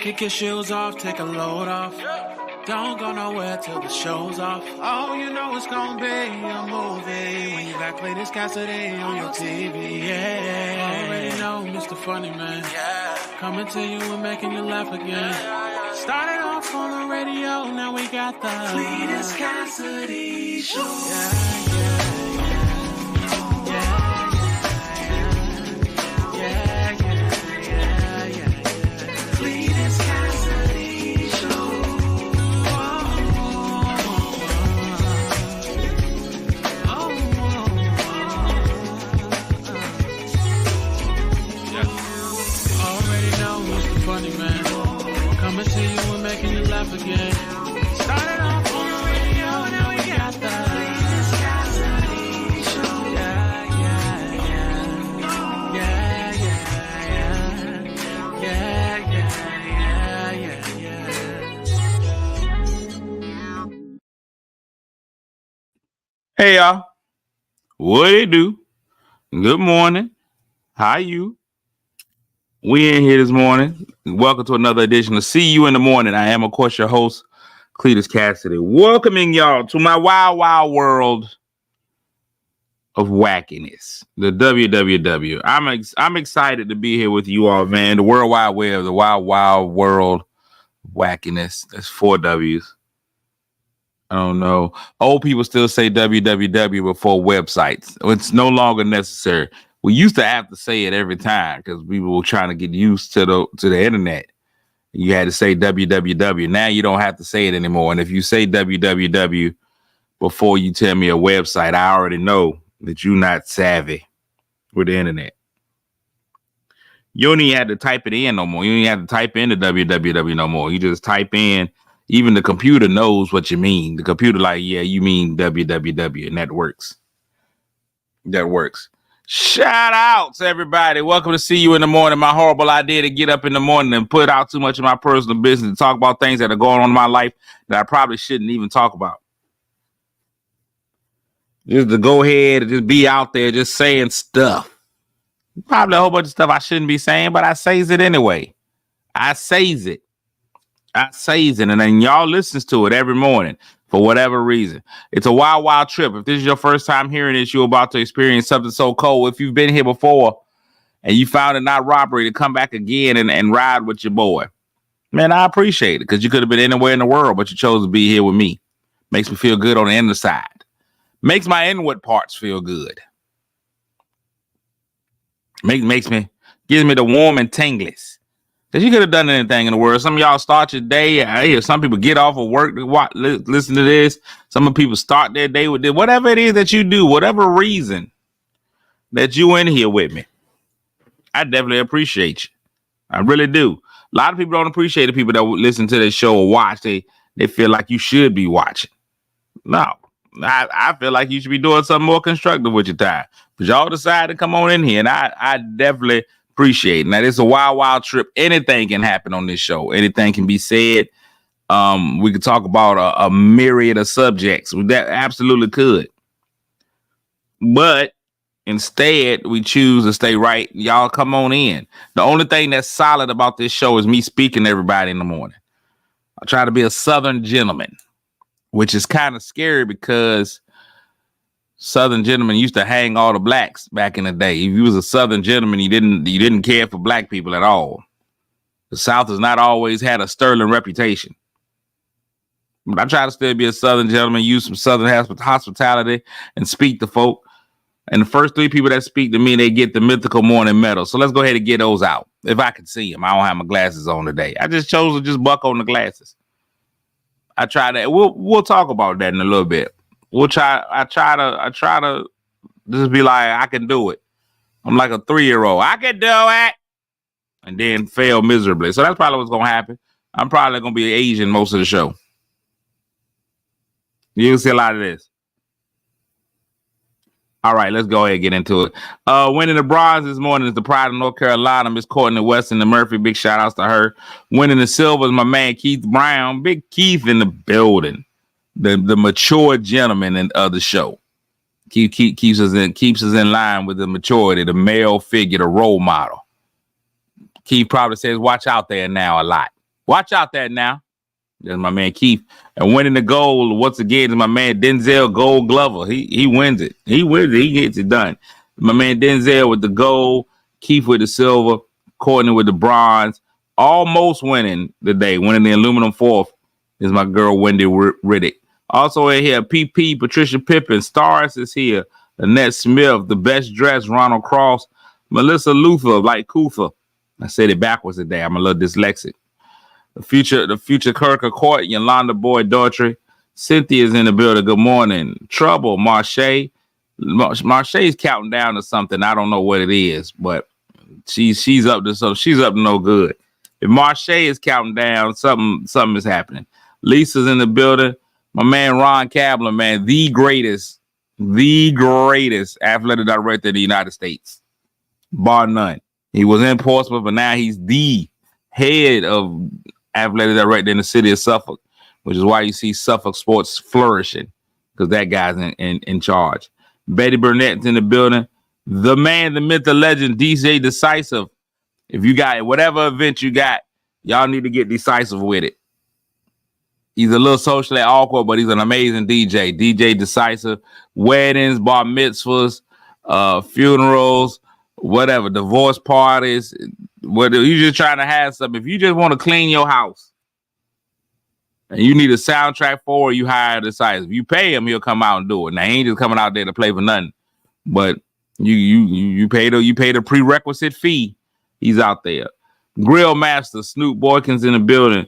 Kick your shoes off, take a load off. Don't go nowhere till the show's off. Oh, you know it's gonna be a movie when you got Cletus Cassidy on your TV. Yeah, already know Mr. Funny Man. Coming to you and making you laugh again. Started off on the radio, now we got the Cletus Cassidy Show. Cletus Cassidy Show. Already know Mr. Funny Man. Coming to you and making you laugh again. Started off on the radio, now we got the Cletus Cassidy Show. Hey y'all, what it do? Good morning. How you? We in here this morning. Welcome to another edition of See You in the Morning. I am, of course, your host, Cletus Cassidy. Welcoming y'all to my wild, wild world of wackiness, the WWW. I'm excited to be here with you all, man. The World Wide Web, the wild, wild world of wackiness. That's 4 W's. I don't know. Old people still say www before websites. It's no longer necessary. We used to have to say it every time because people were trying to get used to the internet. You had to say www. Now you don't have to say it anymore. And if you say www before you tell me a website, I already know that you're not savvy with the internet. You don't even have to type it in no more. You don't even have to type in the www no more. You just type in. Even the computer knows what you mean. The computer like, yeah, you mean www, and that works. That works. Shout out to everybody. Welcome to See You in the Morning. My horrible idea to get up in the morning and put out too much of my personal business and talk about things that are going on in my life that I probably shouldn't even talk about. Just to go ahead and just be out there just saying stuff. Probably a whole bunch of stuff I shouldn't be saying, but I says it anyway. I says it, and then y'all listens to it every morning for whatever reason. It's a wild, wild trip. If this is your first time hearing this, you're about to experience something so cold. If you've been here before and you found it not robbery to come back again and ride with your boy, man, I appreciate it because you could have been anywhere in the world, but you chose to be here with me. Makes me feel good on the inner side. Makes my inward parts feel good. Gives me the warm and tinglies. Because you could have done anything in the world. Some of y'all start your day. I hear some people get off of work to listen to this. Some of people start their day with this. Whatever it is that you do, whatever reason that you in here with me, I definitely appreciate you. I really do. A lot of people don't appreciate the people that listen to this show or watch. They feel like you should be watching. No, I feel like you should be doing something more constructive with your time. But y'all decide to come on in here, and I definitely appreciate it. Now, it's a wild, wild trip. Anything can happen on this show. Anything can be said. We could talk about a myriad of subjects. That absolutely could. But instead, we choose to stay right. Y'all come on in. The only thing that's solid about this show is me speaking to everybody in the morning. I try to be a Southern gentleman, which is kind of scary because Southern gentlemen used to hang all the blacks back in the day. If you was a Southern gentleman, you didn't care for black people at all. The South has not always had a sterling reputation. But I try to still be a Southern gentleman, use some Southern hospitality, and speak to folk. And the first 3 people that speak to me, they get the mythical morning medal. So let's go ahead and get those out. If I can see them, I don't have my glasses on today. I just chose to just buck on the glasses. I try that. We'll talk about that in a little bit. I try to just be like, I can do it. I'm like a 3-year-old. I can do it. And then fail miserably. So that's probably what's going to happen. I'm probably going to be Asian most of the show. You'll see a lot of this. All right, let's go ahead and get into it. Winning the bronze this morning is the Pride of North Carolina, Miss Courtney Weston and Murphy. Big shout outs to her. Winning the silver is my man Keith Brown. Big Keith in the building. The mature gentleman of the show. Keeps us in line with the maturity, the male figure, the role model. Keith probably says, watch out there now a lot. Watch out that now. That's my man Keith. And winning the gold once again is my man Denzel Gold Glover. He wins it. He wins it. He gets it done. My man Denzel with the gold, Keith with the silver, Courtney with the bronze. Almost winning the day. Winning the aluminum fourth is my girl Wendy Riddick. Also in here, PP, Patricia Pippin, Stars is here. Annette Smith, the best dressed, Ronald Cross, Melissa Luther, like Kuther. I said it backwards today. I'm a little dyslexic. The future Kirk Court, Yolanda Boyd Daughtry. Cynthia's in the building. Good morning. Trouble, Marche. Marche's counting down to something. I don't know what it is, but she's up to no good. If Marche is counting down, something is happening. Lisa's in the building. My man Ron Kabler, man, the greatest athletic director in the United States, bar none. He was in Portsmouth, but now he's the head of athletic director in the city of Suffolk, which is why you see Suffolk sports flourishing, because that guy's in charge. Betty Burnett's in the building. The man, the myth, the legend, DJ Decisive. If you got whatever event you got, y'all need to get decisive with it. He's a little socially awkward, but he's an amazing DJ. DJ Decisive. Weddings, bar mitzvahs, funerals, whatever, divorce parties. Whether you're just trying to have something. If you just want to clean your house and you need a soundtrack for it, you hire Decisive. If you pay him, he'll come out and do it. Now, he ain't just coming out there to play for nothing. But you pay the prerequisite fee. He's out there. Grill Master, Snoop Boykins in the building.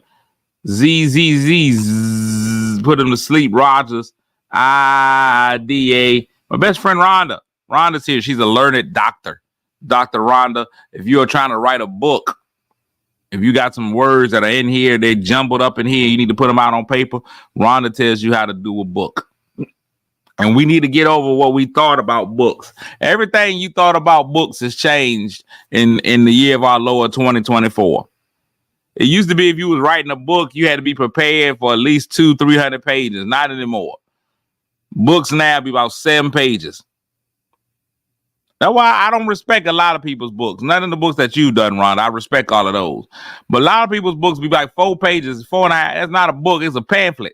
ZZZ, put him to sleep. Rogers, IDA. My best friend Rhonda. Rhonda's here. She's a learned doctor. Dr. Rhonda. If you're trying to write a book, if you got some words that are in here, they jumbled up in here, you need to put them out on paper. Rhonda tells you how to do a book. And we need to get over what we thought about books. Everything you thought about books has changed in the year of our Lord 2024. It used to be if you was writing a book, you had to be prepared for at least 200-300 pages. Not anymore. Books now be about 7 pages. That's why I don't respect a lot of people's books. None of the books that you've done, Ron. I respect all of those. But a lot of people's books be like 4 pages, 4.5. That's not a book. It's a pamphlet.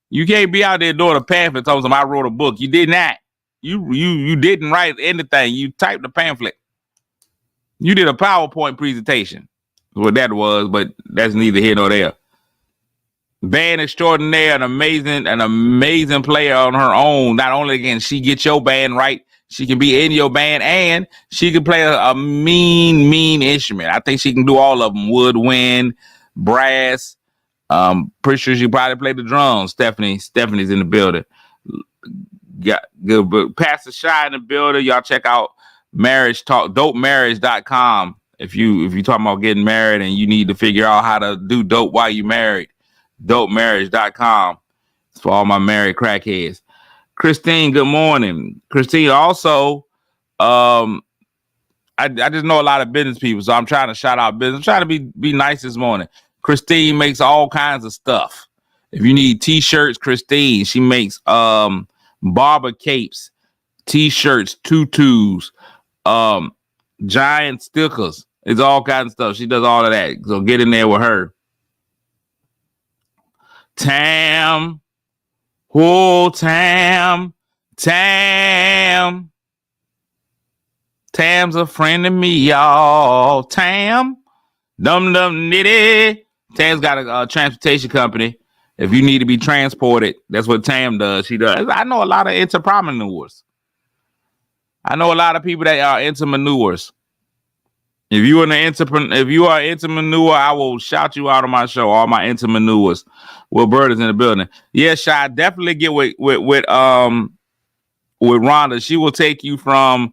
You can't be out there doing a pamphlet telling them I wrote a book. You did not. You didn't write anything. You typed the pamphlet. You did a PowerPoint presentation. What that was, but that's neither here nor there. Band extraordinaire, an amazing player on her own. Not only can she get your band right, she can be in your band, and she can play a mean instrument. I think she can do all of them. Woodwind, brass. Pretty sure she probably played the drums. Stephanie's in the building. Got good, but Pastor Shy in the building. Y'all check out Marriage Talk, dopemarriage.com. If you talking about getting married and you need to figure out how to do dope while you married, dopemarriage.com. It's for all my married crackheads. Christine, good morning. Christine, also, I just know a lot of business people, so I'm trying to shout out business. I'm trying to be nice this morning. Christine makes all kinds of stuff. If you need t-shirts, Christine, she makes barber capes, t-shirts, tutus, giant stickers. It's all kinds of stuff. She does all of that. So get in there with her. Tam. Oh, Tam. Tam's a friend of me, y'all. Tam. Dum nitty. Tam's got a transportation company. If you need to be transported, that's what Tam does. She does. I know a lot of entrepreneurs. I know a lot of people that are entrepreneurs. If you are an entrepreneur, I will shout you out on my show. All my entrepreneurs. Will Bird is in the building. Yeah, Shy, definitely get with Rhonda. She will take you from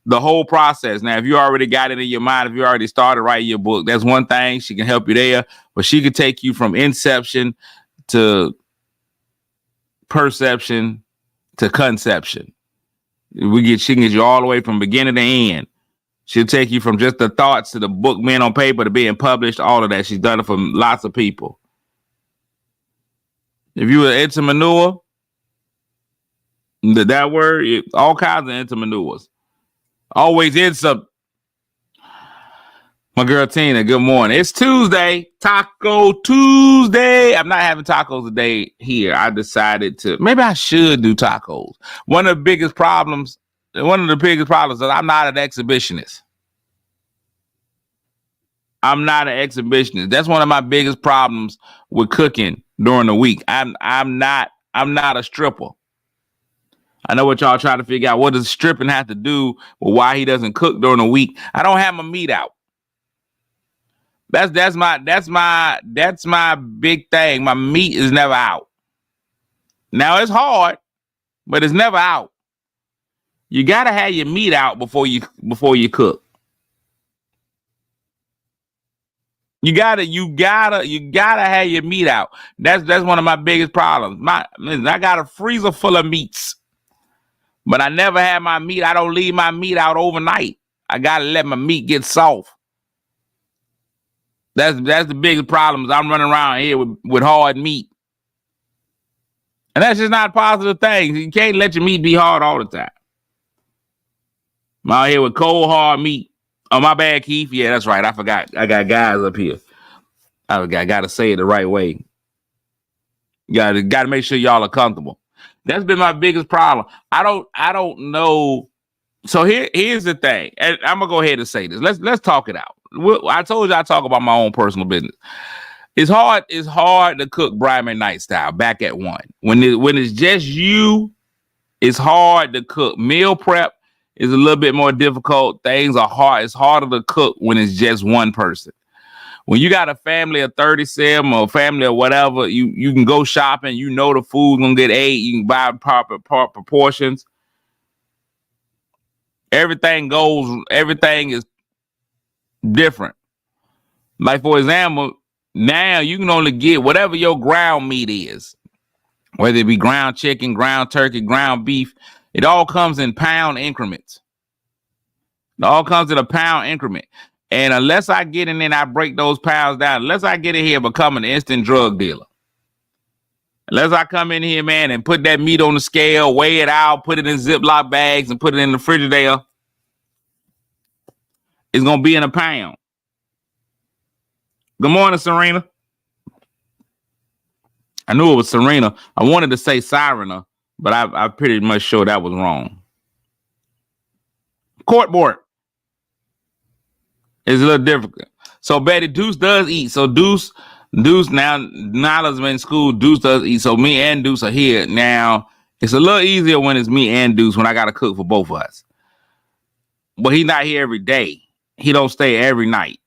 the whole process. Now, if you already got it in your mind, if you already started writing your book, that's one thing. She can help you there, but she can take you from inception to perception to conception. She can get you all the way from beginning to end. She'll take you from just the thoughts to the book being on paper to being published, all of that. She's done it for lots of people. If you were an entrepreneur, that word, all kinds of entrepreneurs. Always in some. My girl Tina, good morning. It's Tuesday, Taco Tuesday. I'm not having tacos today here. I decided maybe I should do tacos. One of the biggest problems is that I'm not an exhibitionist. That's one of my biggest problems with cooking during the week. I'm not a stripper. I know what y'all trying to figure out. What does stripping have to do with why he doesn't cook during the week? I don't have my meat out. That's my big thing. My meat is never out. Now it's hard, but it's never out. You gotta have your meat out before you cook. You gotta have your meat out. That's one of my biggest problems. I got a freezer full of meats, but I never have my meat. I don't leave my meat out overnight. I gotta let my meat get soft. That's the biggest problem. Is I'm running around here with hard meat. And that's just not a positive thing. You can't let your meat be hard all the time. I'm out here with cold, hard meat. Oh, my bad, Keith. Yeah, that's right. I forgot. I got guys up here. I got to say it the right way. Got to make sure y'all are comfortable. That's been my biggest problem. I don't know. So here's the thing. And I'm gonna go ahead and say this. Let's talk it out. I told you I talk about my own personal business. It's hard to cook Brian Night style back at 1. When it's just you, it's hard to cook. Meal prep is a little bit more difficult. Things are hard. It's harder to cook when it's just one person. When you got a family of 37 or a family or whatever, you can go shopping. You know the food's gonna get ate. You can buy proper proportions. Everything is different. Like, for example, now you can only get whatever your ground meat is, whether it be ground chicken, ground turkey, ground beef. It all comes in pound increments. It all comes in a pound increment. And unless I get in and I break those pounds down, unless I get in here and become an instant drug dealer, unless I come in here, man, and put that meat on the scale, weigh it out, put it in Ziploc bags and put it in the refrigerator, it's going to be in a pound. Good morning, Serena. I knew it was Serena. I wanted to say Sirena, but I'm pretty much sure that was wrong. Courtboard is a little difficult. So Betty, Deuce does eat. So Deuce now Nyla's been in school. Deuce does eat. So me and Deuce are here. Now, it's a little easier when it's me and Deuce when I got to cook for both of us. But he's not here every day. He don't stay every night.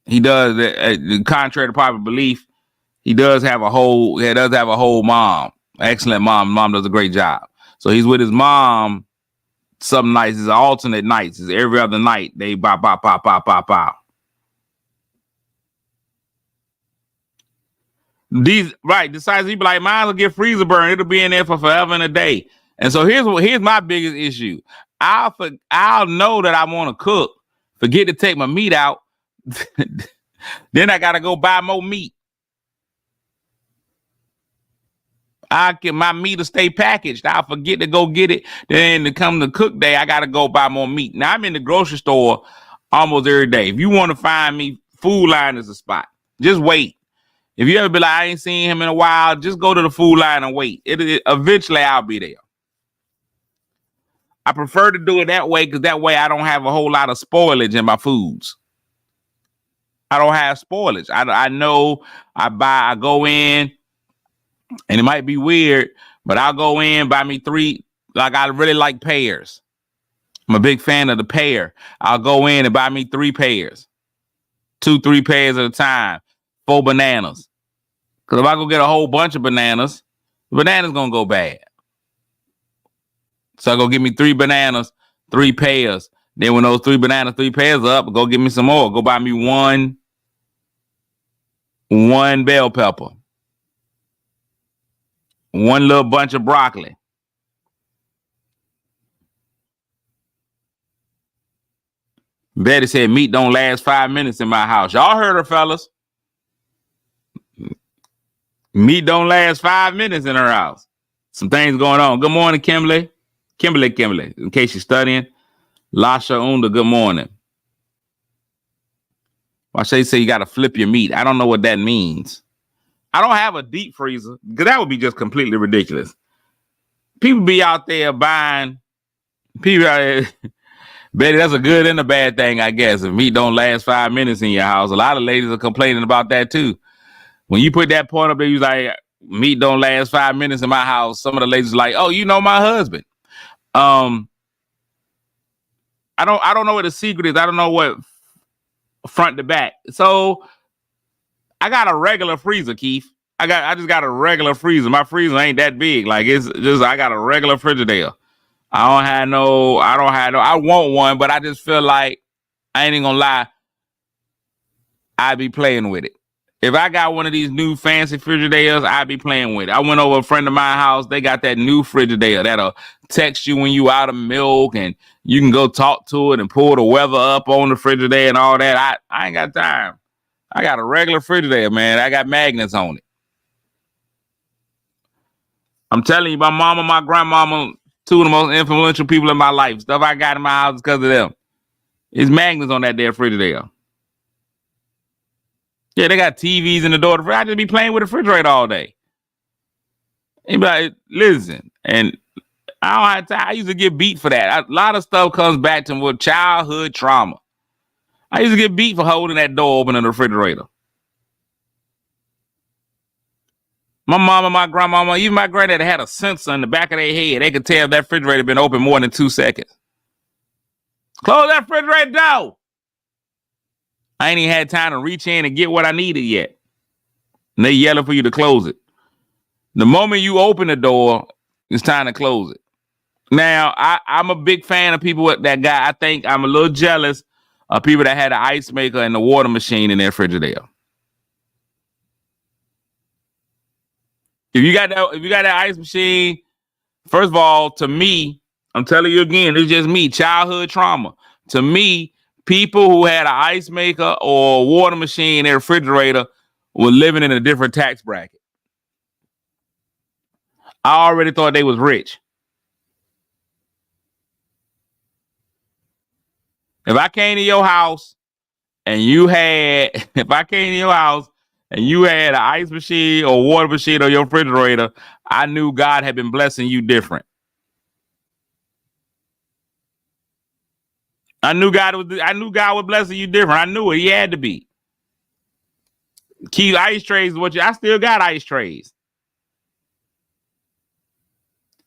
He does, contrary to popular belief, he does have a whole mom. Excellent mom. Mom does a great job. So he's with his mom some nights. It's alternate nights. It's every other night. They bop. Decides he be like, mine will get freezer burn. It'll be in there for forever and a day. And so here's my biggest issue. I'll know that I want to cook, forget to take my meat out. Then I gotta go buy more meat. My meat will stay packaged. I'll forget to go get it. Then to come to cook day, I gotta go buy more meat. Now I'm in the grocery store almost every day. If you want to find me, Food Line is a spot. Just wait. If you ever be like, I ain't seen him in a while, just go to the Food Line and wait. Eventually I'll be there. I prefer to do it that way because that way I don't have a whole lot of spoilage in my foods. I don't have spoilage. I know I go in, and it might be weird, but I'll go in, buy me 3. Like, I really like pears. I'm a big fan of the pear. I'll go in and buy me 3 pears. 2-3 pears at a time. 4 bananas. Because if I go get a whole bunch of bananas, the banana's going to go bad. So I go get me 3 bananas, 3 pears. Then when those 3 bananas, 3 pears are up, go get me some more. Go buy me one bell pepper. 1 little bunch of broccoli. Betty said meat don't last 5 minutes in my house. Y'all heard her, fellas. Meat don't last 5 minutes in her house. Some things going on. Good morning, Kimberly. Kimberly, in case you're studying. Lasha Unda, good morning. Why they say you got to flip your meat? I don't know what that means. I don't have a deep freezer because that would be just completely ridiculous. People be out there buying. People out there, Betty, that's a good and a bad thing, I guess. If meat don't last 5 minutes in your house, a lot of ladies are complaining about that too. When you put that point up there, you like, meat don't last 5 minutes in my house. Some of the ladies are like, oh, you know my husband. I don't know what the secret is. I don't know what front to back. So I got a regular freezer, Keith. I just got a regular freezer. My freezer ain't that big. Like it's just I got a regular Frigidaire. I want one, but I just feel like I ain't even gonna lie. I'd be playing with it. If I got one of these new fancy Frigidaires, I'd be playing with it. I went over a friend of my house. They got that new Frigidaire that'll text you when you out of milk, and you can go talk to it and pull the weather up on the Frigidaire and all that. I ain't got time. I got a regular Frigidaire, man. I got magnets on it. I'm telling you, my mama, my grandmama, two of the most influential people in my life. Stuff I got in my house because of them. It's magnets on that there Frigidaire. Yeah, they got TVs in the door. I just be playing with the refrigerator all day. Anybody listen, and I don't have time. I used to get beat for that. A lot of stuff comes back to with childhood trauma. I used to get beat for holding that door open in the refrigerator. My mama, my grandmama, even my granddad had a sensor in the back of their head. They could tell if that refrigerator been open more than 2 seconds. Close that refrigerator door. I ain't even had time to reach in and get what I needed yet. And they yelling for you to close it. The moment you open the door, it's time to close it. Now, I'm a big fan of people with that guy. I think I'm a little jealous of people that had an ice maker and the water machine in their Frigidaire. If you got that ice machine, first of all, to me, I'm telling you again, it's just me, childhood trauma. To me, people who had an ice maker or a water machine in their refrigerator were living in a different tax bracket. I already thought they was rich. If I came to your house and you had an ice machine or water machine on your refrigerator, I knew God had been blessing you different. I knew God was blessing you different. I knew it. He had to be. Key ice trays is I still got ice trays.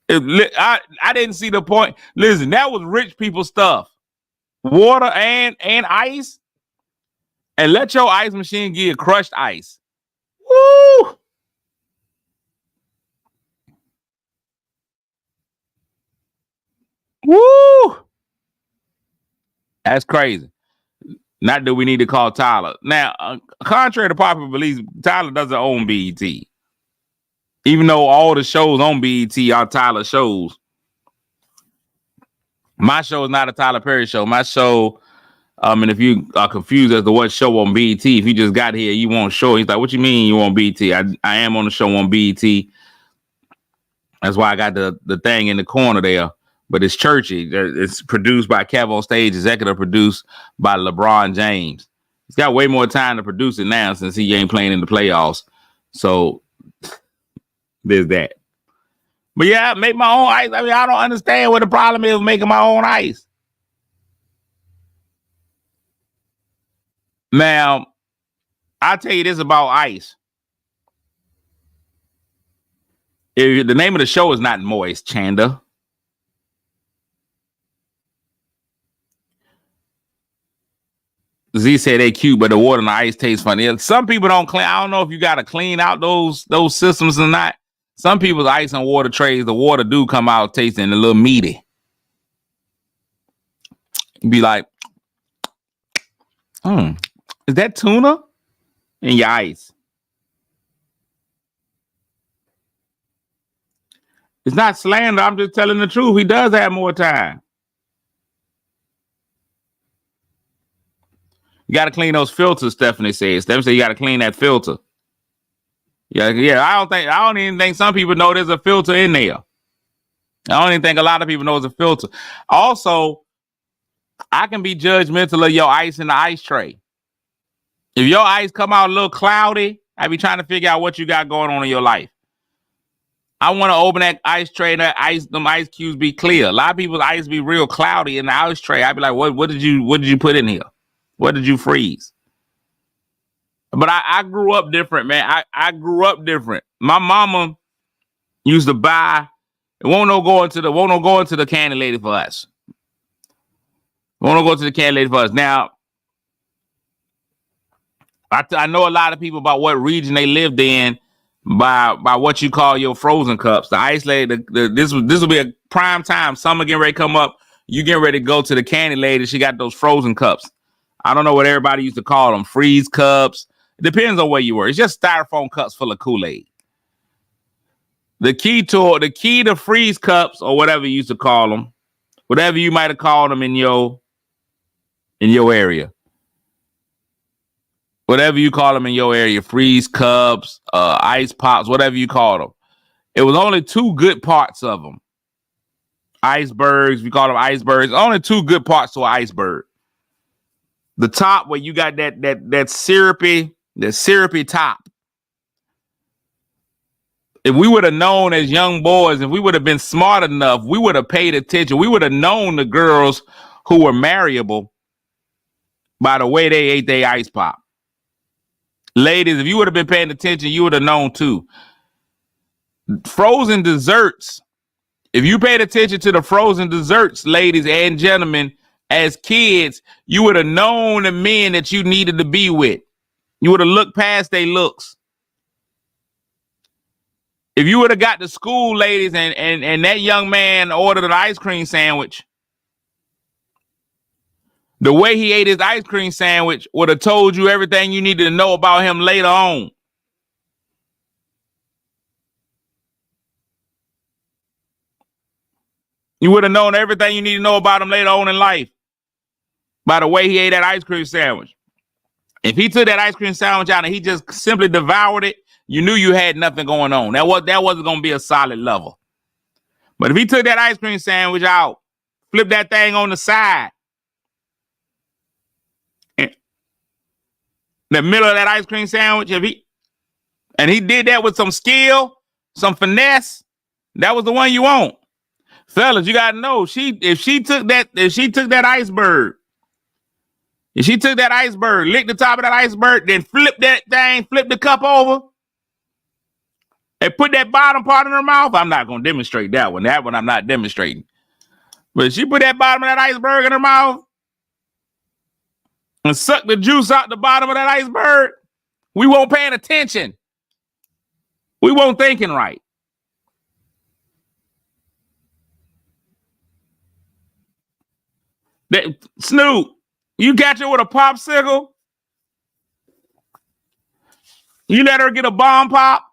I didn't see the point. Listen, that was rich people stuff. Water and ice. And let your ice machine get crushed ice. Woo! Woo! That's crazy. Not that we need to call Tyler. Now, contrary to popular belief, Tyler doesn't own BET. Even though all the shows on BET are Tyler shows. My show is not a Tyler Perry show. My show, and if you are confused as to what show on BET, if you just got here, you want show. He's like, what you mean you want BET? I am on the show on BET. That's why I got the thing in the corner there. But it's churchy. It's produced by Kev on Stage, executive produced by LeBron James. He's got way more time to produce it now since he ain't playing in the playoffs. So there's that. But yeah, I make my own ice. I mean, I don't understand what the problem is with making my own ice. Now, I'll tell you this about ice. The name of the show is not Moist, Chanda. Z said they cute, but the water and the ice tastes funny. Some people don't clean. I don't know if you got to clean out those systems or not. Some people's ice and water trays, the water do come out tasting a little meaty. You'd be like, is that tuna in your ice? It's not slander. I'm just telling the truth. He does have more time. You got to clean those filters, Stephanie says. Stephanie said you got to clean that filter. Yeah. I don't even think some people know there's a filter in there. I don't even think a lot of people know there's a filter. Also, I can be judgmental of your ice in the ice tray. If your ice come out a little cloudy, I be trying to figure out what you got going on in your life. I want to open that ice tray and them ice cubes be clear. A lot of people's ice be real cloudy in the ice tray. I be like, what did you put in here? What did you freeze? But I grew up different, man. I grew up different. My mama used to buy. It won't no go into the candy lady for us. Won't no go to the candy lady for us. Now, I know a lot of people about what region they lived in by what you call your frozen cups. The ice lady, this will be a prime time. Summer getting ready to come up. You getting ready to go to the candy lady. She got those frozen cups. I don't know what everybody used to call them. Freeze cups. It depends on where you were. It's just styrofoam cups full of Kool-Aid. The key to freeze cups, or whatever you used to call them, whatever you might have called them in your area. Whatever you call them in your area, freeze cups, ice pops, whatever you call them. It was only two good parts of them. Icebergs, we call them icebergs. Only two good parts to an iceberg. The top, where you got that syrupy top. If we would have known as young boys, if we would have been smart enough, we would have paid attention. We would have known the girls who were marryable by the way they ate their ice pop. Ladies, if you would have been paying attention, you would have known too. Frozen desserts. If you paid attention to the frozen desserts, ladies and gentlemen, as kids, you would have known the men that you needed to be with. You would have looked past their looks. If you would have got to school, ladies, and that young man ordered an ice cream sandwich, the way he ate his ice cream sandwich would have told you everything you needed to know about him later on. You would have known everything you need to know about him later on in life by the way he ate that ice cream sandwich. If he took that ice cream sandwich out and he just simply devoured it, you knew you had nothing going on. That wasn't going to be a solid level. But if he took that ice cream sandwich out, flipped that thing on the side, the middle of that ice cream sandwich, and he did that with some skill, some finesse, that was the one you want. Fellas, you gotta know, if she took that iceberg, licked the top of that iceberg, then flip the cup over, and put that bottom part in her mouth. I'm not gonna demonstrate that one. That one I'm not demonstrating. But if she put that bottom of that iceberg in her mouth and suck the juice out the bottom of that iceberg, we won't paying attention. We won't thinking right. Snoop, you catch her with a popsicle, you let her get a bomb pop.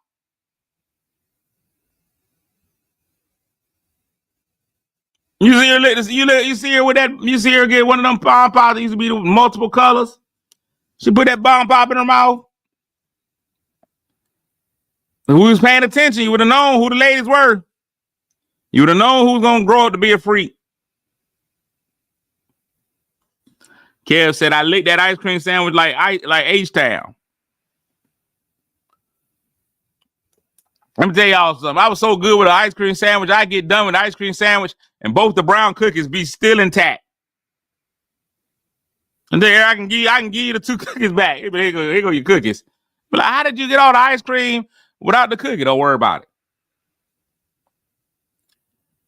You see her get one of them bomb pops that used to be multiple colors. She put that bomb pop in her mouth. If we was paying attention, you would have known who the ladies were. You would have known who's gonna grow up to be a freak. Kev said, I licked that ice cream sandwich like H-Town. Let me tell y'all something. I was so good with an ice cream sandwich. I get done with the ice cream sandwich and both the brown cookies be still intact. And there I can give you the two cookies back. Here go your cookies. But like, how did you get all the ice cream without the cookie? Don't worry about it.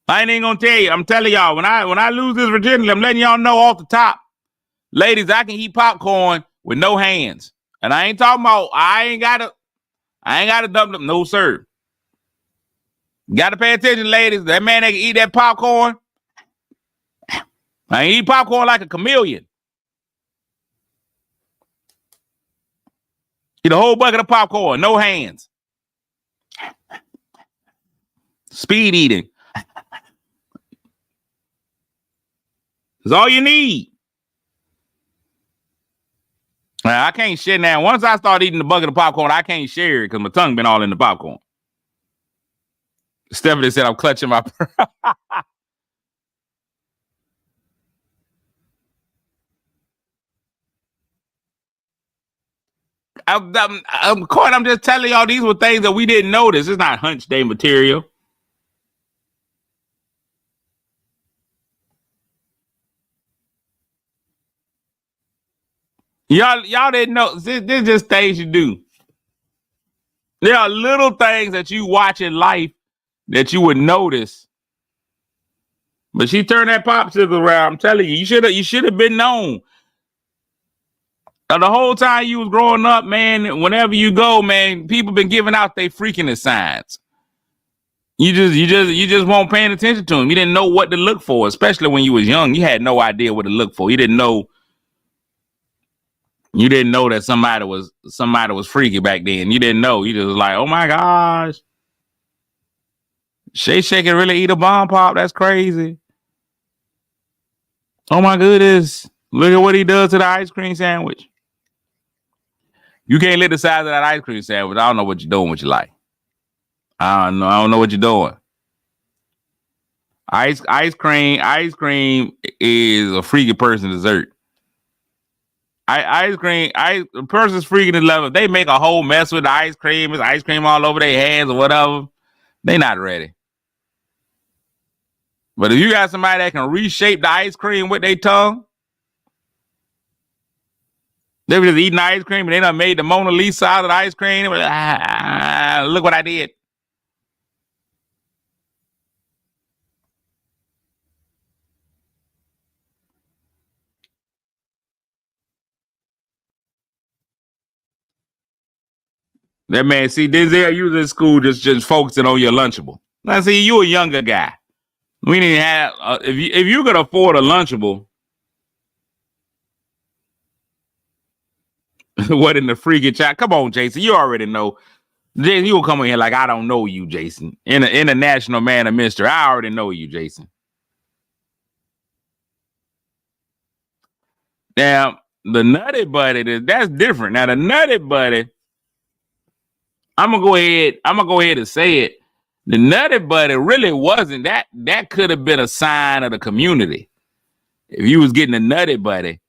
I ain't even gonna tell you. I'm telling y'all, when I lose this virginity, I'm letting y'all know off the top. Ladies, I can eat popcorn with no hands. And I ain't talking about I ain't gotta dump them. No, sir. Gotta pay attention, ladies. That man that can eat that popcorn. I eat popcorn like a chameleon. Eat a whole bucket of popcorn, no hands. Speed eating. That's all you need. I can't share now. Once I start eating the bucket of popcorn, I can't share it because my tongue been all in the popcorn. Stephanie said I'm clutching my Court, I'm just telling y'all these were things that we didn't notice. It's not hunch day material. Y'all didn't know. This just things you do. There are little things that you watch in life that you would notice. But she turned that popsicle around. I'm telling you, you should have been known. The whole time you was growing up, man, whenever you go, man, people been giving out their freaking signs. You just weren't paying attention to them. You didn't know what to look for, especially when you was young. You had no idea what to look for. You didn't know that somebody was freaky back then. You didn't know. You just was like, oh my gosh. Shay can really eat a bomb pop. That's crazy. Oh my goodness. Look at what he does to the ice cream sandwich. You can't lick the size of that ice cream sandwich. I don't know what you're doing with your life. I don't know what you're doing. Ice cream is a freaky person dessert. A person's freaking in love. If they make a whole mess with the ice cream, it's ice cream all over their hands or whatever, they not ready. But if you got somebody that can reshape the ice cream with their tongue, they were just eating ice cream and they done made the Mona Lisa out of the ice cream. They were like, look what I did. That man, see, Denzel, you was in school just focusing on your Lunchable. Now, see, you a younger guy. We didn't have, if you could afford a Lunchable, what in the freaking chat? Come on, Jason, you already know. Jason, you will come in here like I don't know you, Jason. International man of mystery. I already know you, Jason. Now, the Nutty Buddy, that's different. Now, the Nutty Buddy, I'm gonna go ahead and say it. The Nutty Buddy really wasn't that. That could have been a sign of the community. If you was getting a Nutty Buddy,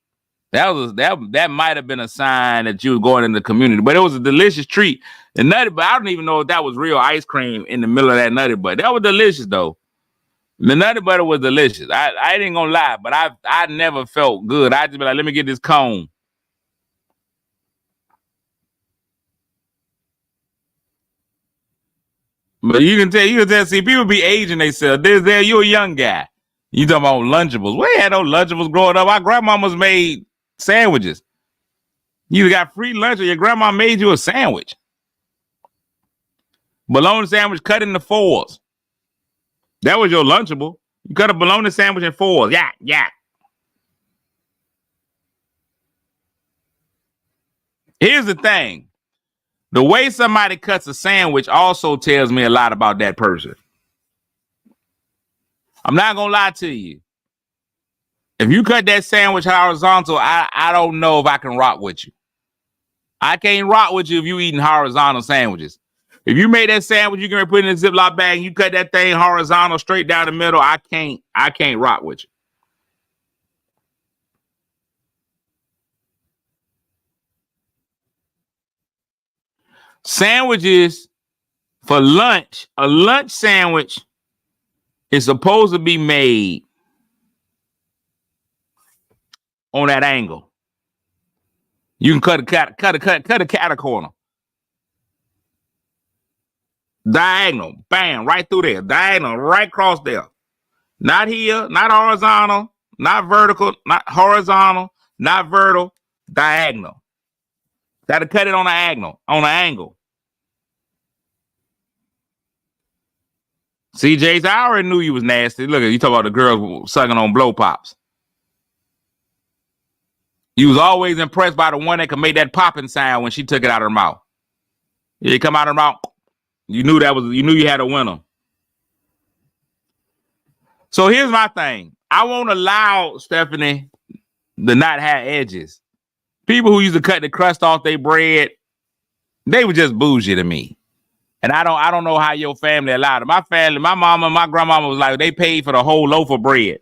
that might have been a sign that you was going in the community. But it was a delicious treat. The Nutty Buddy, I don't even know if that was real ice cream in the middle of that Nutty Buddy. That was delicious though. The Nutty Buddy was delicious. I ain't gonna lie, but I never felt good. I just be like, let me get this cone. But you can tell, see, people be aging themselves. You're a young guy. You talking about Lunchables. We had no Lunchables growing up. Our grandmamas made sandwiches. You got free lunch or your grandma made you a sandwich. Bologna sandwich cut into fours. That was your Lunchable. You cut a bologna sandwich in fours. Yeah. Here's the thing. The way somebody cuts a sandwich also tells me a lot about that person. I'm not going to lie to you. If you cut that sandwich horizontal, I don't know if I can rock with you. I can't rock with you if you eating horizontal sandwiches. If you made that sandwich, you can put it in a Ziploc bag, and you cut that thing horizontal straight down the middle, I can't rock with you. Sandwiches for lunch, a lunch sandwich is supposed to be made on that angle. You can cut a cat a corner. Diagonal, bam, right through there. Diagonal, right across there. Not here, not horizontal, not vertical, not horizontal, not vertical, diagonal. Gotta cut it on an angle. See, Jace, I already knew you was nasty. Look, you talk about the girls sucking on blow pops. You was always impressed by the one that could make that popping sound when she took it out of her mouth. Yeah, it come out of her mouth. You knew you had a winner. So here's my thing. I won't allow Stephanie to not have edges. People who used to cut the crust off their bread, they were just bougie to me. And I don't know how your family allowed it. My family, my mama and my grandmama was like, they paid for the whole loaf of bread.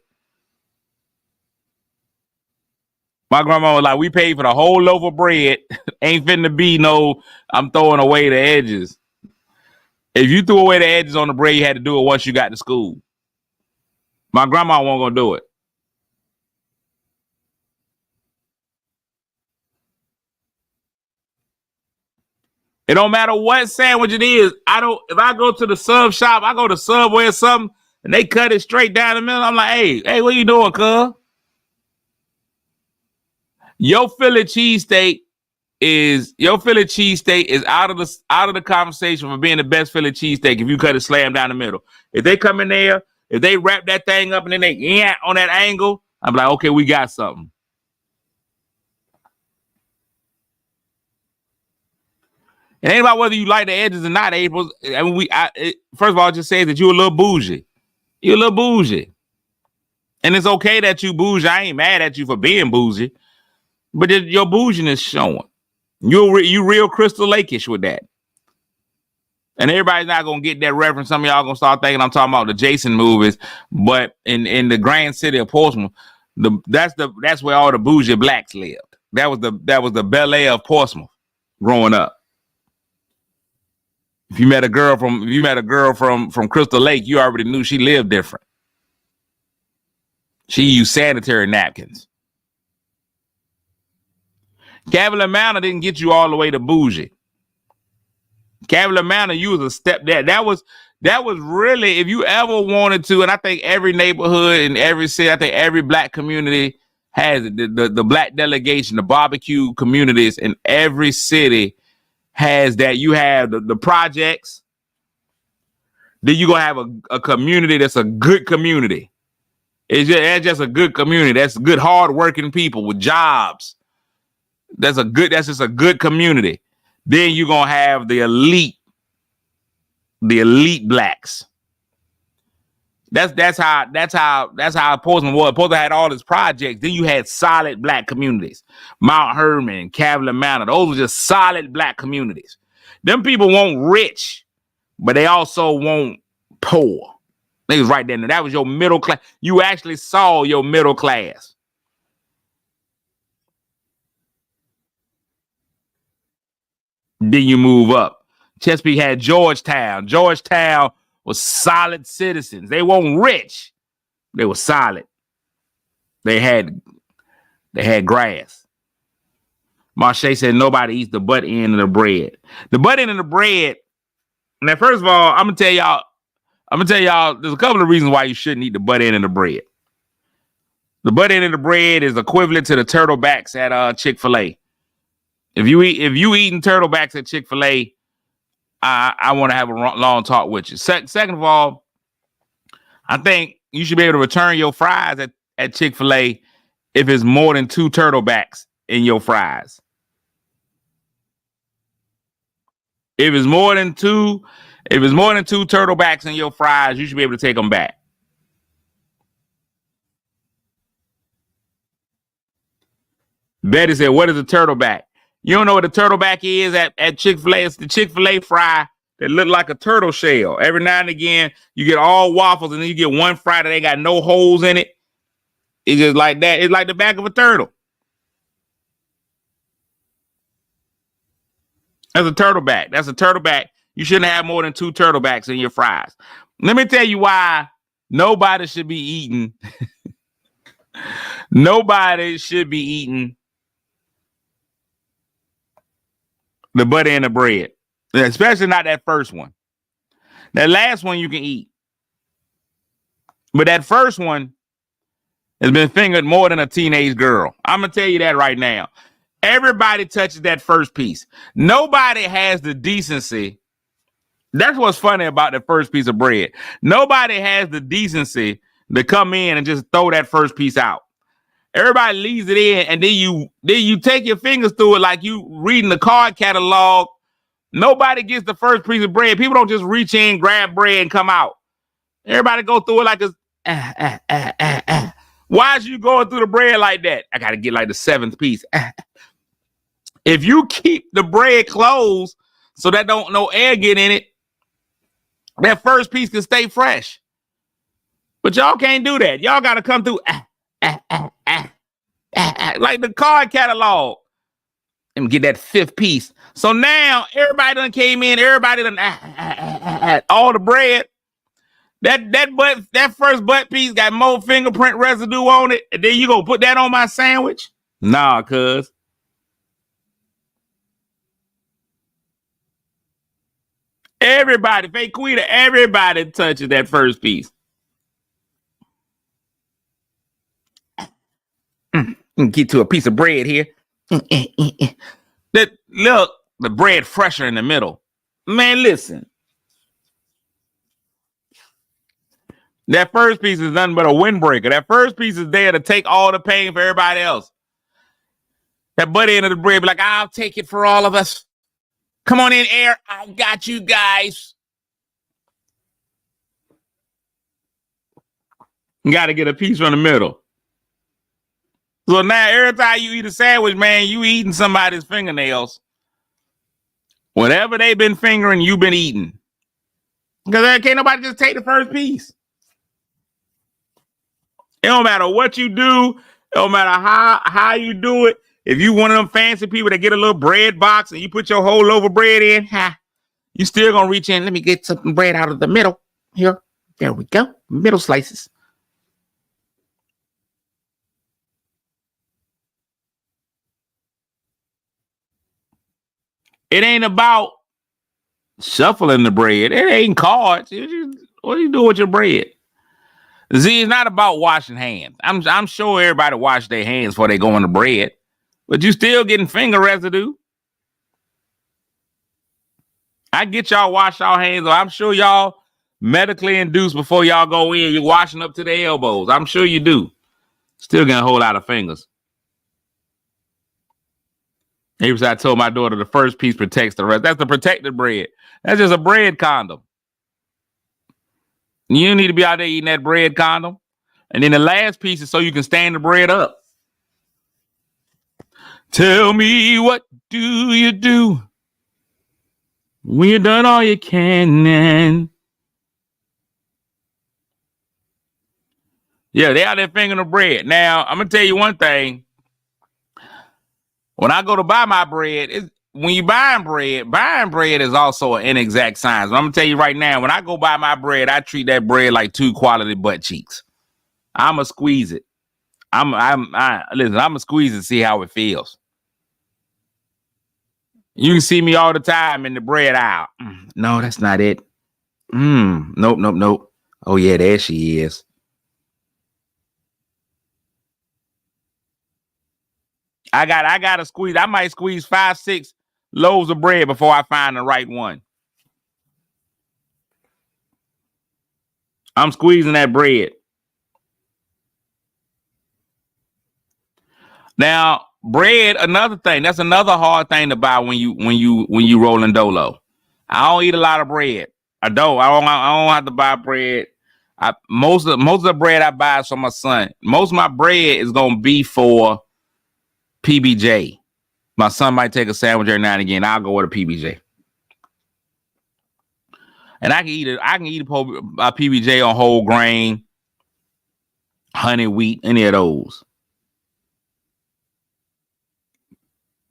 My grandma was like, we paid for the whole loaf of bread. Ain't finna be no, I'm throwing away the edges. If you threw away the edges on the bread, you had to do it once you got to school. My grandma wasn't gonna do it. It don't matter what sandwich it is. If I go to the sub shop, I go to Subway or something, and they cut it straight down the middle. I'm like, hey, what you doing, cuz? Your Philly cheesesteak is out of the conversation for being the best Philly cheesesteak if you cut it slam down the middle. If they come in there, if they wrap that thing up and then they on that angle, I'm like, okay, we got something. It ain't about whether you like the edges or not, April. I mean, first of all, it just says that you're a little bougie. You're a little bougie. And it's okay that you bougie. I ain't mad at you for being bougie. But your bouginess showing. You real Crystal Lake-ish with that. And everybody's not going to get that reference. Some of y'all going to start thinking I'm talking about the Jason movies. But in the grand city of Portsmouth, that's where all the bougie blacks lived. That was the Bel Air of Portsmouth growing up. If you met a girl from Crystal Lake, you already knew she lived different. She used sanitary napkins. Cavalier Manor didn't get you all the way to bougie. Cavalier Manor, you was a step there. That was really, if you ever wanted to, and I think every neighborhood in every city, I think every black community has the black delegation, the barbecue communities in every city has that. You have the projects. Then you're going to have a community that's a good community. It's just a good community. That's good, hardworking people with jobs. That's just a good community. Then you're going to have the elite blacks. That's how Portsmouth was. Portsmouth had all its projects. Then you had solid black communities. Mount Herman, Cavalier Manor. Those were just solid black communities. Them people weren't rich, but they also weren't poor. They was right there. That was your middle class. You actually saw your middle class. Then you move up. Chesapeake had Georgetown. Georgetown was solid citizens. They weren't rich. They were solid. They had grass. Marche said nobody eats the butt end of the bread. The butt end of the bread. Now, first of all, I'm gonna tell y'all. There's a couple of reasons why you shouldn't eat the butt end of the bread. The butt end of the bread is equivalent to the turtle backs at Chick-fil-A. If you eating turtle backs at Chick-fil-A, I want to have a long talk with you. Second of all, I think you should be able to return your fries at Chick-fil-A if it's more than 2 turtle backs in your fries. If it's more than two turtle backs in your fries, you should be able to take them back. Betty said, what is a turtle back? You don't know what a turtle back is at Chick-fil-A? It's the Chick-fil-A fry that look like a turtle shell. Every now and again, you get all waffles, and then you get one fry that ain't got no holes in it. It's just like that. It's like the back of a turtle. That's a turtle back. That's a turtle back. You shouldn't have more than 2 turtle backs in your fries. Let me tell you why nobody should be eating. Nobody should be eating the butter and the bread, especially not that first one. That last one you can eat, but that first one has been fingered more than a teenage girl. I'm gonna tell you that right now. Everybody touches that first piece. Nobody has the decency. That's what's funny about the first piece of bread. Nobody has the decency to come in and just throw that first piece out. Everybody leaves it in, and then you take your fingers through it like you reading the card catalog. Nobody gets the first piece of bread. People don't just reach in, grab bread, and come out. Everybody go through it like this. Why is you going through the bread like that? I got to get like the 7th piece. If you keep the bread closed so that don't no air get in it, that first piece can stay fresh. But y'all can't do that. Y'all got to come through. Like the card catalog. And get that fifth piece. So now everybody done came in, everybody done all the bread. That first butt piece got more fingerprint residue on it, and then you gonna put that on my sandwich? Nah, cuz. Everybody, fake Quita, everybody touches that first piece. Get to a piece of bread here. That look, the bread fresher in the middle. Man, listen. That first piece is nothing but a windbreaker. That first piece is there to take all the pain for everybody else. That butt end of the bread be like, I'll take it for all of us. Come on in, air. I got you guys. You got to get a piece from the middle. So now every time you eat a sandwich, man, you eating somebody's fingernails. Whatever they've been fingering, you've been eating. Because can't nobody just take the first piece. It don't matter what you do. It don't matter how you do it. If you one of them fancy people that get a little bread box and you put your whole loaf of bread in, you still going to reach in. Let me get some bread out of the middle. Here. There we go. Middle slices. It ain't about shuffling the bread. It ain't cards. What do you do with your bread? Z, it's not about washing hands. I'm sure everybody wash their hands before they go on the bread, but you still getting finger residue. I get y'all wash y'all hands. I'm sure y'all medically induced before y'all go in. You're washing up to the elbows. I'm sure you do. Still getting a whole lot of fingers. I told my daughter the first piece protects the rest. That's the protected bread. That's just a bread condom. You need to be out there eating that bread condom. And then the last piece is so you can stand the bread up. Tell me, what do you do when you've done all you can? Yeah, they out there fingering the bread. Now, I'm going to tell you one thing. When I go to buy my bread, when you buying bread is also an inexact science. But I'm going to tell you right now, when I go buy my bread, I treat that bread like 2 quality butt cheeks. I'm going to squeeze it. Listen, I'm going to squeeze it and see how it feels. You can see me all the time in the bread aisle. No, that's not it. Nope. Oh, yeah, there she is. I got to squeeze. I might squeeze 5, 6 loaves of bread before I find the right one. I'm squeezing that bread. Now, bread, another thing. That's another hard thing to buy when you rolling dolo. I don't eat a lot of bread. I don't have to buy bread. Most of the bread I buy is for my son. Most of my bread is gonna be for PBJ. My son might take a sandwich every now and again. I'll go with a PBJ. And I can eat a PBJ on whole grain, honey wheat, any of those.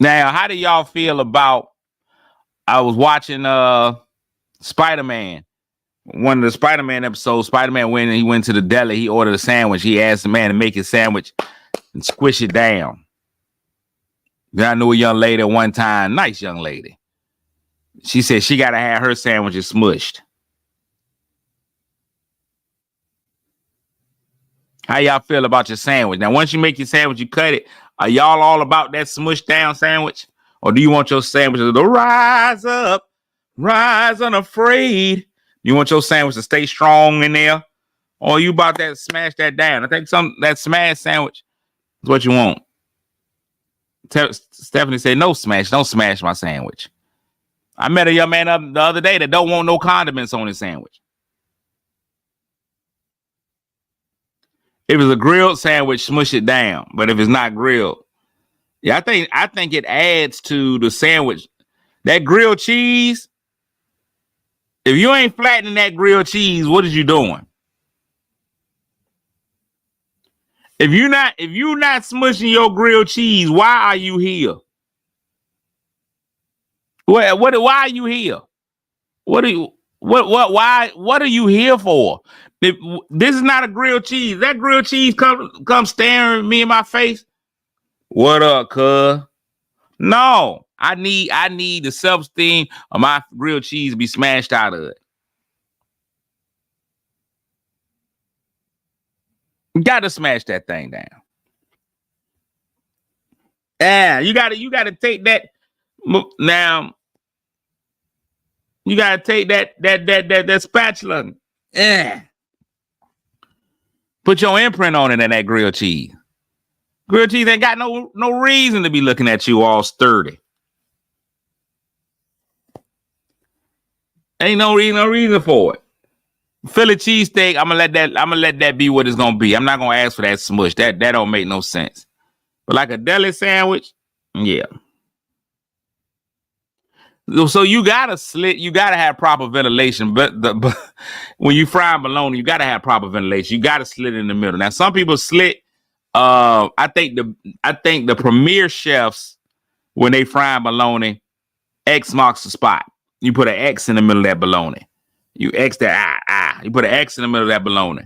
Now, how do y'all feel about? I was watching Spider-Man. One of the Spider-Man episodes, Spider-Man went to the deli, he ordered a sandwich. He asked the man to make his sandwich and squish it down. Then I knew a young lady at one time, nice young lady. She said she got to have her sandwiches smushed. How y'all feel about your sandwich? Now, once you make your sandwich, you cut it. Are y'all all about that smushed down sandwich? Or do you want your sandwiches to rise up, rise unafraid? You want your sandwich to stay strong in there? Or you about that smash that down? I think that smash sandwich is what you want. Stephanie said, no smash. Don't smash my sandwich. I met a young man the other day that don't want no condiments on his sandwich. If it's a grilled sandwich, smush it down. But if it's not grilled, yeah, I think it adds to the sandwich. That grilled cheese, if you ain't flattening that grilled cheese, what is you doing? If you're not smushing your grilled cheese, why are you here? Why are you here? What are you here for? This is not a grilled cheese. That grilled cheese come staring me in my face. What up, cuz? No, I need the self-esteem of my grilled cheese to be smashed out of it. You gotta smash that thing down. Yeah, you gotta take that now. You gotta take that spatula. Yeah. Put your imprint on it in that grilled cheese. Grilled cheese ain't got no reason to be looking at you all sturdy. Ain't no reason for it. Philly cheesesteak, I'm gonna let that be what it's gonna be. I'm not gonna ask for that smush. That don't make no sense. But like a deli sandwich, yeah. So you gotta have proper ventilation. But when you fry bologna, you gotta have proper ventilation. You gotta slit it in the middle. Now some people slit. I think the premier chefs, when they fry bologna, X marks the spot. You put an X in the middle of that bologna. You X that You put an X in the middle of that bologna.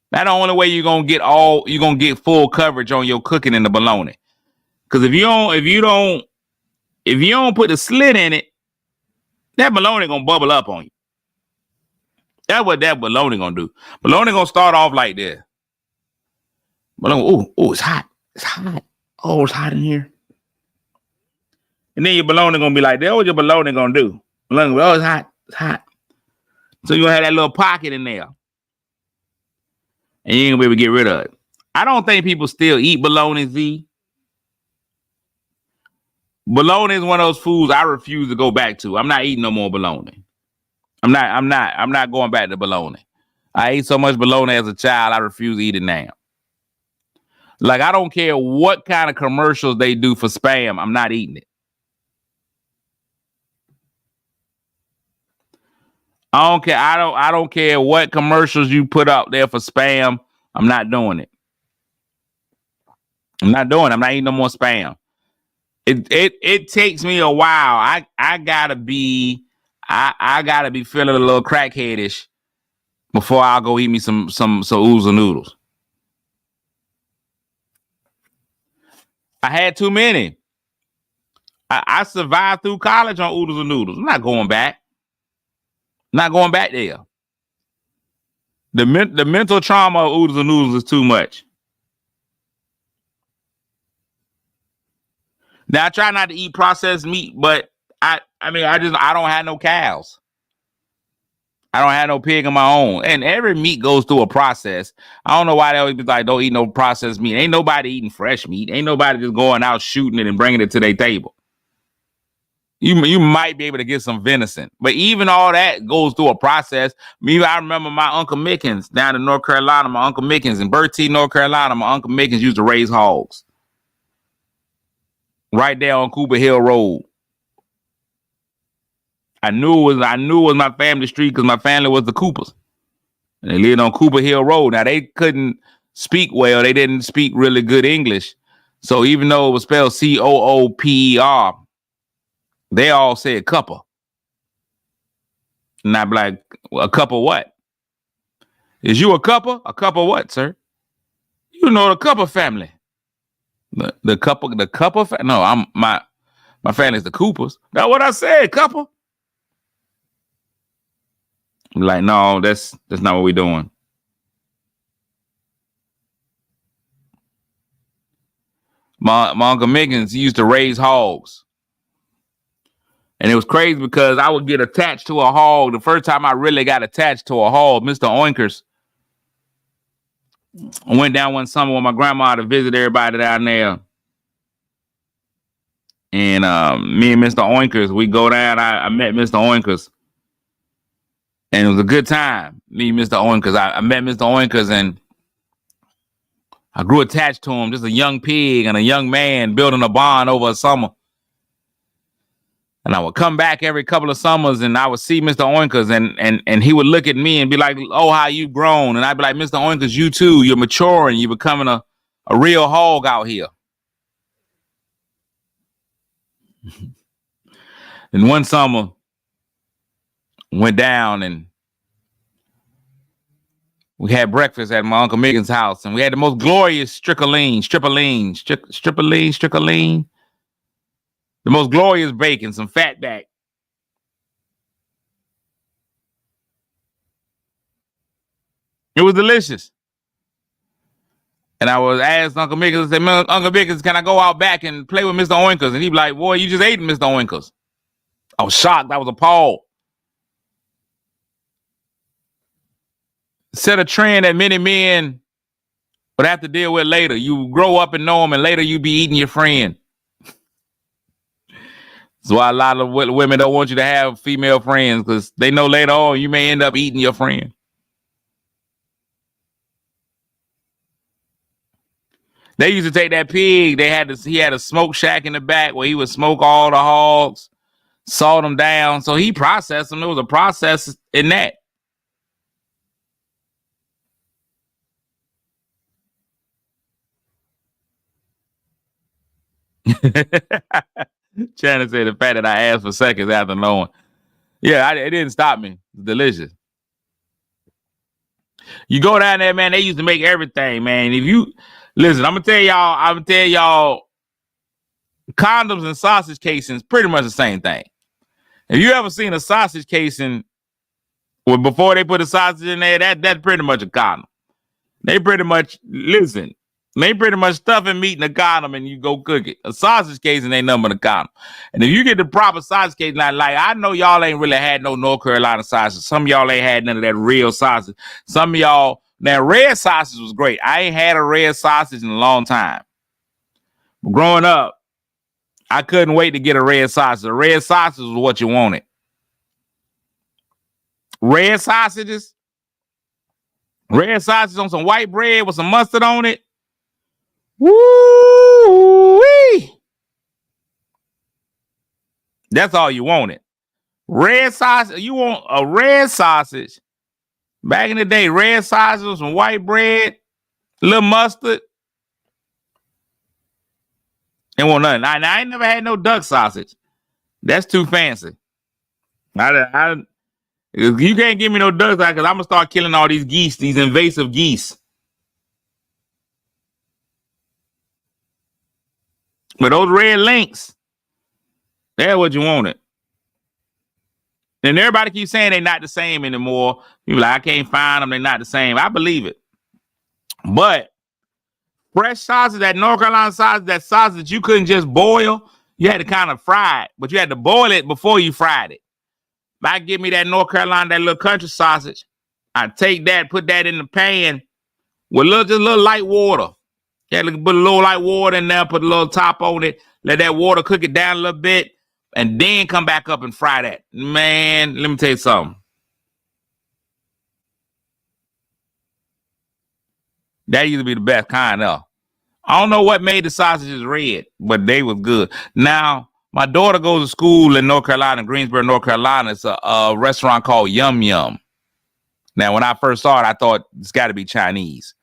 That's the only way you're gonna get full coverage on your cooking in the bologna. Because if you don't put the slit in it, that bologna gonna bubble up on you. That's what that bologna gonna do. Bologna gonna start off like this. Bologna, it's hot. It's hot. Oh, it's hot in here. And then your bologna gonna be like, that's what your bologna gonna do. Bologna, it's hot. It's hot. So you're gonna have that little pocket in there. And you ain't gonna be able to get rid of it. I don't think people still eat bologna, Z. Bologna is one of those foods I refuse to go back to. I'm not eating no more bologna. I'm not going back to bologna. I ate so much bologna as a child, I refuse to eat it now. Like, I don't care what kind of commercials they do for Spam, I'm not eating it. I don't care. I don't care what commercials you put out there for Spam. I'm not doing it. I'm not eating no more Spam. It takes me a while. I gotta be feeling a little crackheadish before I'll go eat me some oodles and noodles. I had too many. I survived through college on oodles and noodles. I'm not going back. Not going back there. The mental trauma of oodles and noodles is too much. Now I try not to eat processed meat, but I don't have no cows. I don't have no pig of my own. And every meat goes through a process. I don't know why they always be like, don't eat no processed meat. Ain't nobody eating fresh meat. Ain't nobody just going out shooting it and bringing it to their table. You might be able to get some venison, but even all that goes through a process. I remember my Uncle Mickens down in North Carolina, my Uncle Mickens in Bertie, North Carolina, my Uncle Mickens used to raise hogs right there on Cooper Hill Road. I knew it was my family street because my family was the Coopers. And they lived on Cooper Hill Road. Now they couldn't speak well. They didn't speak really good English. So even though it was spelled Cooper, they all said cuppa. And I'd be like, well, a cup of what? Is you a cuppa? A cup of what, sir? You know the Cuppa family. The Cuppa family? No, my family's the Coopers. That's what I said, Cuppa. I'm like, no, that's not what we're doing. My Uncle Mickens used to raise hogs. And it was crazy because I would get attached to a hog. The first time I really got attached to a hog, Mr. Oinkers. I went down one summer with my grandma to visit everybody down there. And me and Mr. Oinkers, we go down. I met Mr. Oinkers. And it was a good time, me and Mr. Oinkers. I met Mr. Oinkers and I grew attached to him. Just a young pig and a young man building a bond over a summer. And I would come back every couple of summers and I would see Mr. Oinkers and he would look at me and be like, oh, how you grown? And I'd be like, Mr. Oinkers, you too. You're maturing. You're becoming a real hog out here. And one summer went down and we had breakfast at my Uncle Megan's house and we had the most glorious stripperline. The most glorious bacon, some fatback. It was delicious. And I was asked Uncle Mickens, I said, Uncle Mickens, can I go out back and play with Mr. Oinkers? And he'd be like, boy, you just ate Mr. Oinkers. I was shocked. I was appalled. Set a trend that many men would have to deal with later. You grow up and know them, and later you be eating your friend. That's why a lot of women don't want you to have female friends, because they know later on you may end up eating your friend. They used to take that pig. He had a smoke shack in the back where he would smoke all the hogs, salt them down. So he processed them. There was a process in that. Shannon said the fact that I asked for seconds after knowing. Yeah, it didn't stop me. It's delicious. You go down there, man, they used to make everything, man. If you listen, I'm gonna tell y'all condoms and sausage casings pretty much the same thing. If you ever seen a sausage casing before they put a sausage in there, that's pretty much a condom. They pretty much stuffing meat in a condom and you go cook it. A sausage casing ain't nothing but a condom. And if you get the proper sausage casing, like I know y'all ain't really had no North Carolina sausage. Some of y'all ain't had none of that real sausage. Some of y'all, now red sausage was great. I ain't had a red sausage in a long time. But growing up, I couldn't wait to get a red sausage. A red sausage was what you wanted. Red sausages on some white bread with some mustard on it. Woo-wee. That's all you wanted. Red sausage. You want a red sausage. Back in the day, red sausage with some white bread, a little mustard. It wasn't nothing. I ain't never had no duck sausage. That's too fancy. You can't give me no duck sausage because I'm gonna start killing all these geese, these invasive geese. But those red links, they're what you wanted. And everybody keeps saying they're not the same anymore. People like, I can't find them. They're not the same. I believe it. But fresh sausage, that North Carolina sausage, that sausage you couldn't just boil. You had to kind of fry it, but you had to boil it before you fried it. If I give me that North Carolina, that little country sausage, I take that, put that in the pan with just a little light water. Yeah, put a little light water in there, put a little top on it, let that water cook it down a little bit, and then come back up and fry that. Man, let me tell you something. That used to be the best kind of. I don't know what made the sausages red, but they was good. Now, my daughter goes to school in North Carolina, Greensboro, North Carolina. It's a restaurant called Yum Yum. Now, when I first saw it, I thought it's got to be Chinese.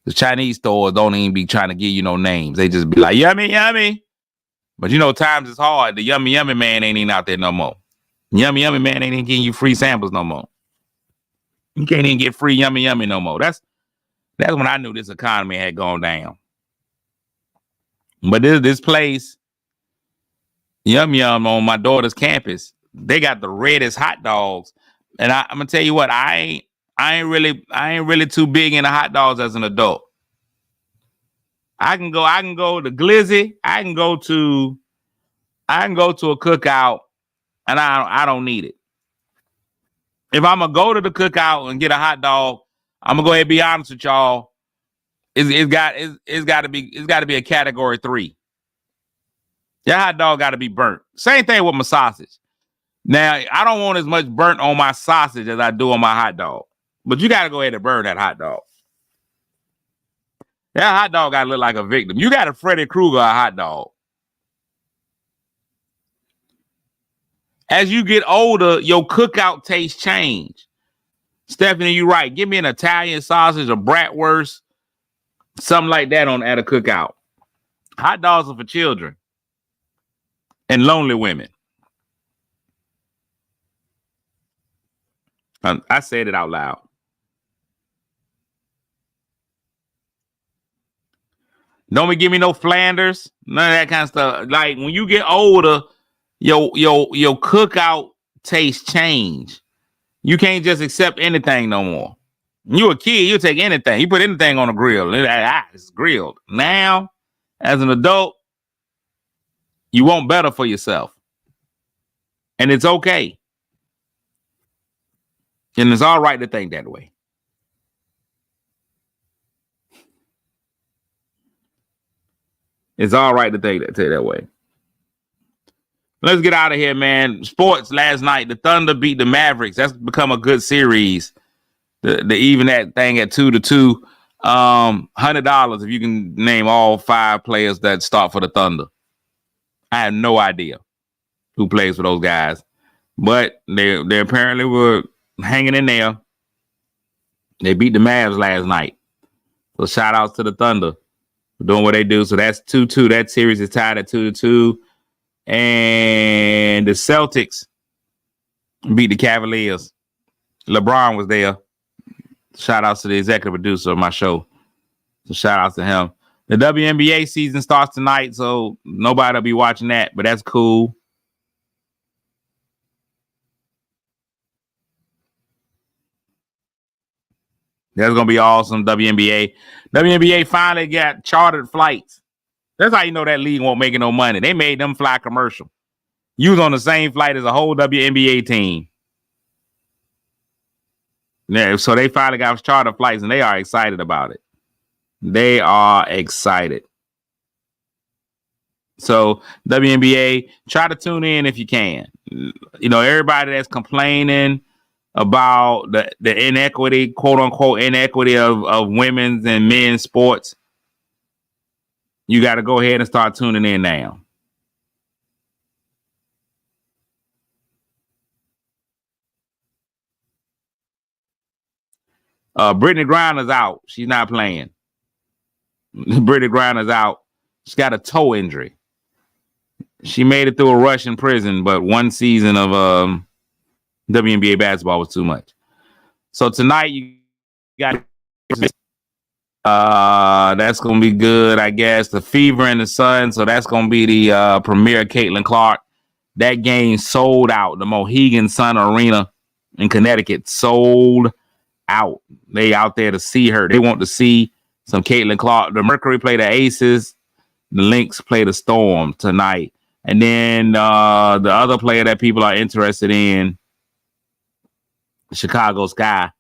The Chinese stores don't even be trying to give you no names. They just be like, yummy, yummy. But you know, times is hard. The yummy, yummy man ain't even out there no more. Yummy, yummy man ain't even getting you free samples no more. You can't even get free yummy, yummy no more. That's when I knew this economy had gone down. But this place, Yum Yum on my daughter's campus, they got the reddest hot dogs. And I'm gonna tell you what, I ain't really too big into hot dogs as an adult. I can go to Glizzy, I can go to a cookout, and I don't need it. If I'm gonna go to the cookout and get a hot dog, I'm gonna go ahead and be honest with y'all. It's got to be a category 3. Your hot dog got to be burnt. Same thing with my sausage. Now, I don't want as much burnt on my sausage as I do on my hot dog. But you got to go ahead and burn that hot dog. That hot dog got to look like a victim. You got a Freddy Krueger hot dog. As you get older, your cookout tastes change. Stephanie, you're right. Give me an Italian sausage or bratwurst, something like that at a cookout. Hot dogs are for children and lonely women. I said it out loud. Don't give me no Flanders, none of that kind of stuff. Like when you get older, your cookout taste change. You can't just accept anything no more. You a kid, you take anything. You put anything on a grill. It's grilled. Now, as an adult, you want better for yourself. And it's okay. And it's all right to think that way. It's all right to think that way. Let's get out of here, man. Sports last night. The Thunder beat the Mavericks. That's become a good series. The even that thing at 2-2. $100 if you can name all 5 players that start for the Thunder. I have no idea who plays for those guys, but they apparently were hanging in there. They beat the Mavs last night. So shout outs to the Thunder for doing what they do. So that's 2-2. That series is tied at 2-2. And the Celtics beat the Cavaliers. LeBron was there. Shout outs to the executive producer of my show. So shout outs to him. The WNBA season starts tonight, so nobody will be watching that, but that's cool. That's going to be awesome, WNBA. WNBA finally got chartered flights. That's how you know that league won't make no money. They made them fly commercial. You was on the same flight as a whole WNBA team. Yeah, so they finally got charter flights, and they are excited about it. They are excited. So WNBA, try to tune in if you can. You know, everybody that's complaining about the inequity, quote unquote, inequity of women's and men's sports, you got to go ahead and start tuning in now. Brittany Griner's out. She's not playing. Brittany Griner's out. She's got a toe injury. She made it through a Russian prison, but one season of WNBA basketball was too much. So tonight you got that's gonna be good, I guess. The Fever and the Sun. So that's gonna be the premier Caitlin Clark. That game sold out. The Mohegan Sun Arena in Connecticut sold out. They out there to see her. They want to see some Caitlin Clark. The Mercury play the Aces. The Lynx play the Storm tonight. And then the other player that people are interested in, Chicago Sky.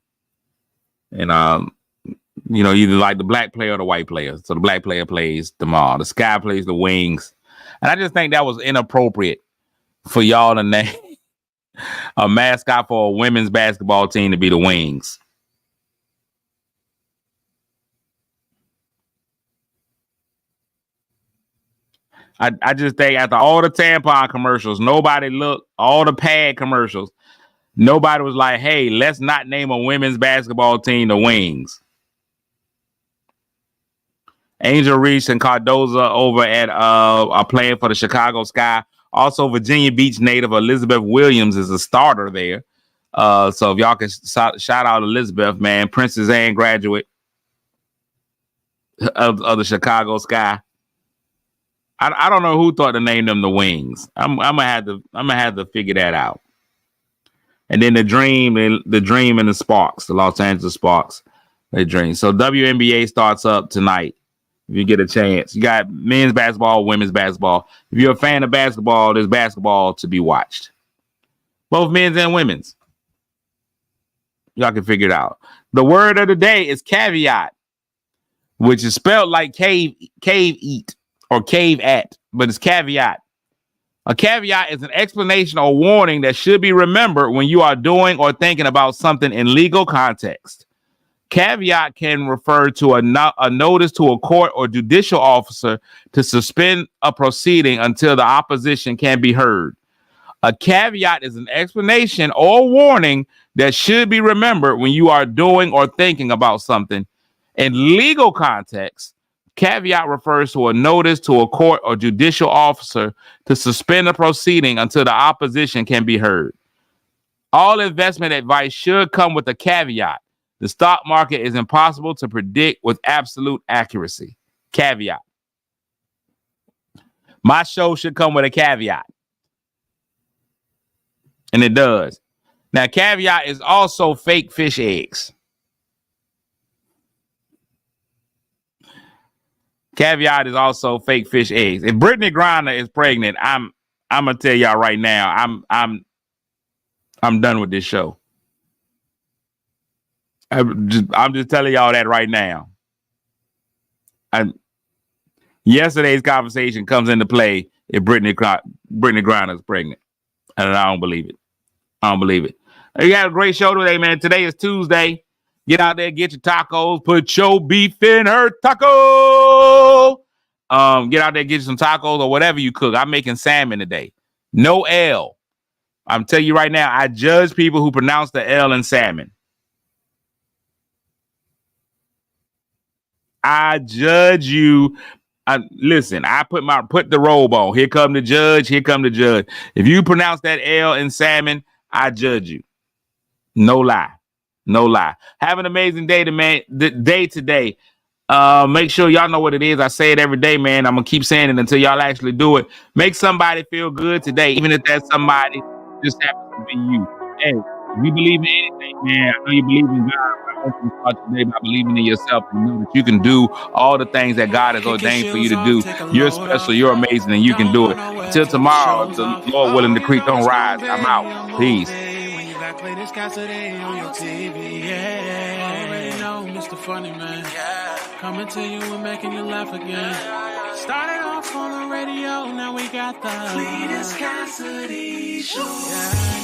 And you know, either like the black player or the white player. So the black player plays tomorrow. The Sky plays the Wings. And I just think that was inappropriate for y'all to name a mascot for a women's basketball team to be the Wings. I just think after all the tampon commercials, nobody looked, all the pad commercials, nobody was like, hey, let's not name a women's basketball team the Wings. Angel Reese and Cardoza over at are playing for the Chicago Sky. Also, Virginia Beach native Elizabeth Williams is a starter there. So if y'all can shout out Elizabeth, man, Princess Anne graduate of the Chicago Sky. I don't know who thought to name them the Wings. I'm gonna have to figure that out. And then the Dream and the Sparks, the Los Angeles Sparks, they Dream. So WNBA starts up tonight. If you get a chance, you got men's basketball, women's basketball. If you're a fan of basketball, there's basketball to be watched, both men's and women's. Y'all can figure it out. The word of the day is caveat, which is spelled like cave eat. Or cave at, but it's caveat. A caveat is an explanation or warning that should be remembered when you are doing or thinking about something in legal context. Caveat can refer to a notice to a court or judicial officer to suspend a proceeding until the opposition can be heard. A caveat is an explanation or warning that should be remembered when you are doing or thinking about something. In legal context, caveat refers to a notice to a court or judicial officer to suspend a proceeding until the opposition can be heard. All investment advice should come with a caveat. The stock market is impossible to predict with absolute accuracy. Caveat. My show should come with a caveat. And it does. Now, caveat is also fake fish eggs. Caveat is also fake fish eggs. If Brittany Griner is pregnant, I'm gonna tell y'all right now, I'm done with this show. I'm just telling y'all that right now. Yesterday's conversation comes into play if Brittany Griner is pregnant, and I don't believe it. I don't believe it. You got a great show today, man. Today is Tuesday. Get out there, get your tacos, put your beef in her taco. Get out there, get you some tacos or whatever you cook. I'm making salmon today. No L. I'm telling you right now, I judge people who pronounce the L in salmon. I judge you. Listen, I put the robe on. Here come the judge. Here come the judge. If you pronounce that L in salmon, I judge you. No lie. No lie. Have an amazing day today. Make sure y'all know what it is. I say it every day, man. I'm gonna keep saying it until y'all actually do it. Make somebody feel good today, even if that somebody just happens to be you. Hey, if you believe in anything, man, I know you believe in God. I want you to start today by believing in yourself and know that you can do all the things that God has ordained for you to do. You're special, you're amazing, and you can do it. Until tomorrow, the Lord willing, the creek don't rise. I'm out. Peace. Play this Cassidy on your TV, yeah. Already know Mr. Funny Man. Coming to you and making you laugh again. Started off on the radio, now we got the Cletus Cassidy Show. Yeah.